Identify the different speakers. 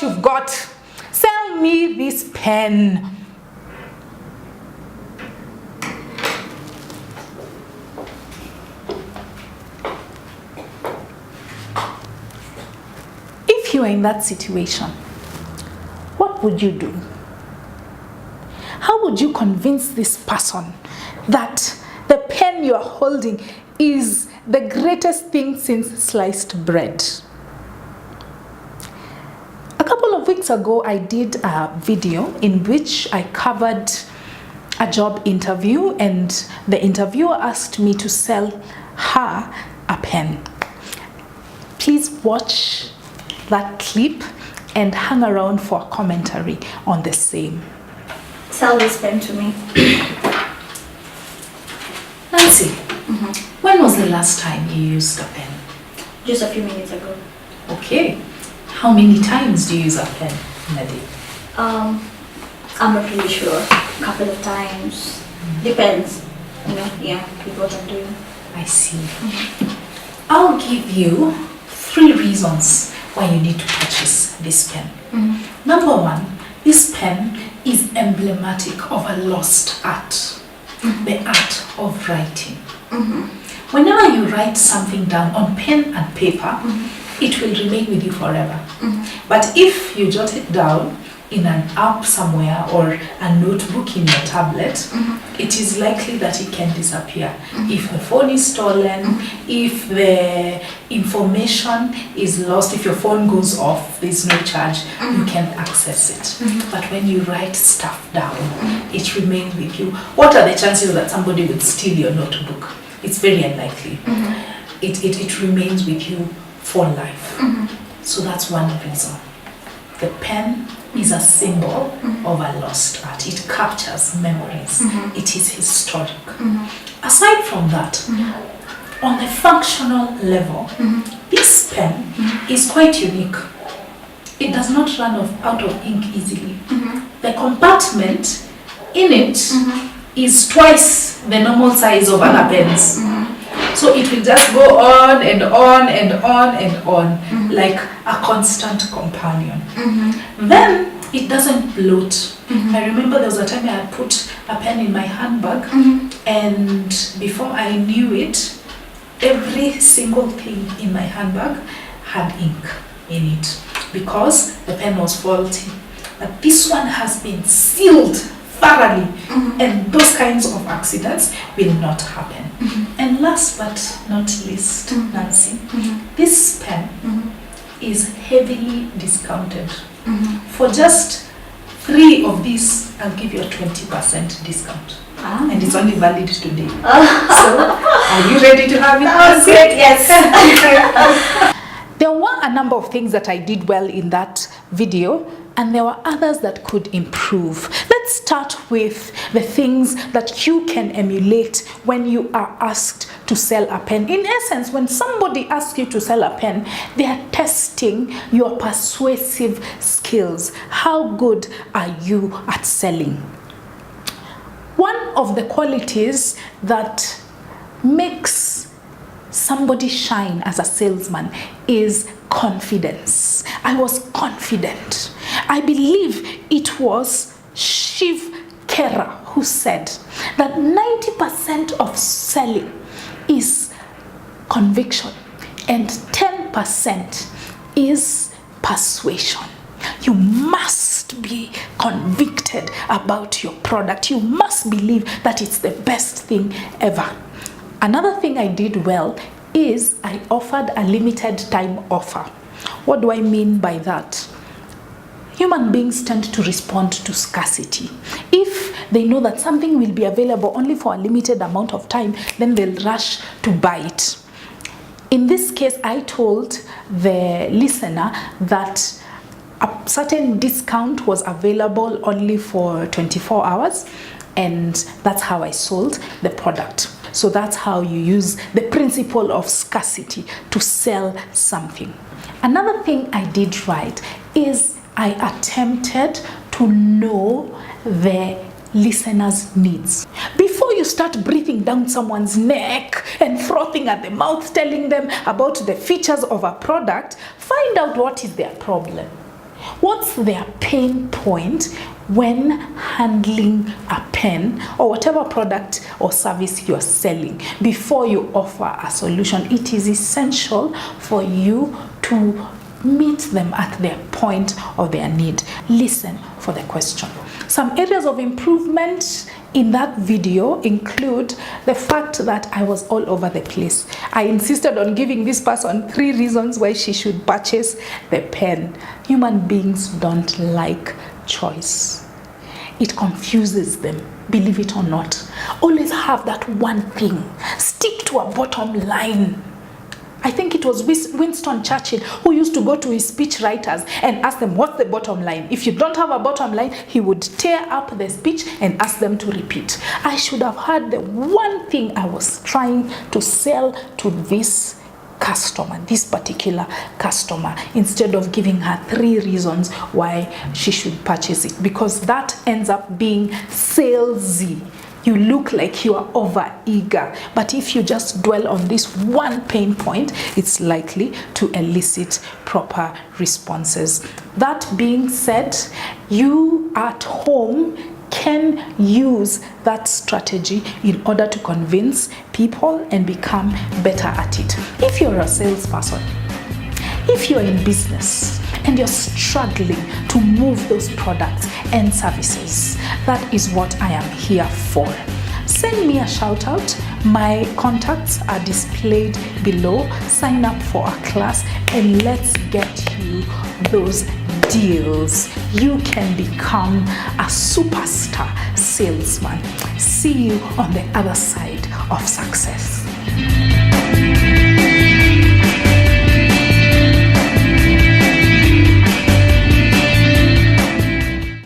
Speaker 1: you've got. Sell me this pen. If you are in that situation, what would you do? How would you convince this person that the pen you are holding is the greatest thing since sliced bread? A couple of weeks ago, I did a video in which I covered a job interview, and the interviewer asked me to sell her a pen. Please watch that clip and hang around for a commentary on the same.
Speaker 2: Sell this pen to me.
Speaker 1: Nancy, when was the last time you used a pen?
Speaker 2: Just a few minutes ago.
Speaker 1: Okay. How many times do you use a pen in a day?
Speaker 2: I'm not really sure. A couple of times. Depends. With what I'm doing.
Speaker 1: I see. I'll give you 3 reasons why you need to purchase this pen. Number 1, this pen is emblematic of a lost art, the art of writing. Whenever you write something down on pen and paper, it will remain with you forever. But if you jot it down in an app somewhere or a notebook in your tablet, it is likely that it can disappear. If the phone is stolen, if the information is lost, if your phone goes off, there's no charge, you can access it. But when you write stuff down, it remains with you. What are the chances that somebody would steal your notebook? It's very unlikely. It remains with you for life. So that's one reason. The pen is a symbol of a lost art. It captures memories. It is historic. Aside from that, on the functional level, this pen is quite unique. It does not run out of ink easily. The compartment in it is twice the normal size of other pens. So it will just go on and on and on and on, like a constant companion. Then it doesn't bloat. I remember there was a time I had put a pen in my handbag, and before I knew it, every single thing in my handbag had ink in it because the pen was faulty. But this one has been sealed thoroughly, and those kinds of accidents will not happen. And last but not least, Nancy, this pen is heavily discounted. For just 3 of these, I'll give you a 20% discount. And it's only valid today. So, are you ready to have it?
Speaker 2: That was great, yes.
Speaker 1: There were a number of things that I did well in that video, and there were others that could improve. Let's start with the things that you can emulate when you are asked to sell a pen. In essence, when somebody asks you to sell a pen, they are testing your persuasive skills. How good are you at selling? One of the qualities that makes somebody shine as a salesman is confidence. I was confident. I believe it was Shiv Khera who said that 90% of selling is conviction and 10% is persuasion. You must be convicted about your product. You must believe that it's the best thing ever. Another thing I did well is I offered a limited time offer. What do I mean by that? Human beings tend to respond to scarcity. If they know that something will be available only for a limited amount of time, then they'll rush to buy it. In this case, I told the listener that a certain discount was available only for 24 hours, and that's how I sold the product. So that's how you use the principle of scarcity to sell something. Another thing I did right is I attempted to know the listener's needs. Before you start breathing down someone's neck and frothing at the mouth, telling them about the features of a product, find out what is their problem. What's their pain point when handling a pen or whatever product or service you're selling? Before you offer a solution, it is essential for you to meet them at their point of their need. Listen for the question. Some areas of improvement in that video include the fact that I was all over the place. I insisted on giving this person 3 reasons why she should purchase the pen. Human beings don't like choice. It confuses them, believe it or not. Always have that one thing. Stick to a bottom line. I think it was Winston Churchill who used to go to his speech writers and ask them, what's the bottom line? If you don't have a bottom line, he would tear up the speech and ask them to repeat. I should have had the one thing I was trying to sell to this customer, this particular customer, instead of giving her 3 reasons why she should purchase it, because that ends up being salesy. You look like you are over eager, but if you just dwell on this one pain point, it's likely to elicit proper responses. That being said, you at home can use that strategy in order to convince people and become better at it. If you're a salesperson, if you're in business and you're struggling to move those products and services, that is what I am here for. Send me a shout out. My contacts are displayed below. Sign up for a class and let's get you those deals. You can become a superstar salesman. See you on the other side of success.